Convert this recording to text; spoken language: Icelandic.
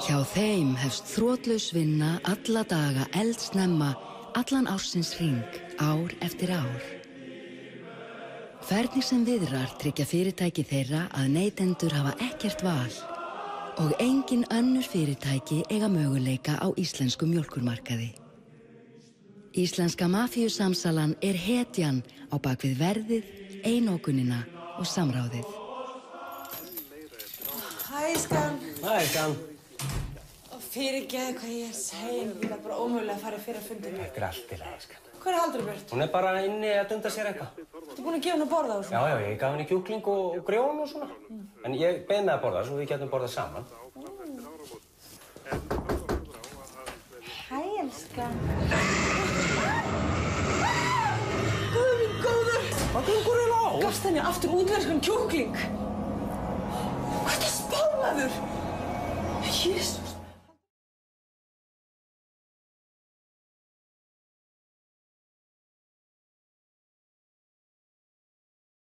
Hjá þeim hefst þrotlaus vinna alla daga eldsnemma, allan ársins hring, ár eftir ár. Hvernig sem viðrar tryggja fyrirtæki þeirra að neytendur hafa ekkert val og engin önnur fyrirtæki eiga möguleika á íslenskum mjólkurmarkaði. Íslenska mafíusamsalan hetjan á bakvið verðið, einokunina og samráðið. Hæ, Skan. Hæ, Skan. Fyrirgeðu hvað ég sein, ég bara ómögulega að fara fyrir að fundinu. Þetta allt í lagi, Skan. Hvar Halldóra Björt? Hún bara inni að dunda sér eitthvað. Þú búin að gefa henni að borða og svona? Já, ég gaf henni kjúkling og grjón og svona. En ég beið með að borða svo við getum borðað saman. Hæ, elskan. Guð minn góður! Hvað gengur þér á? Gafst henni aftur útverskan kjúkling.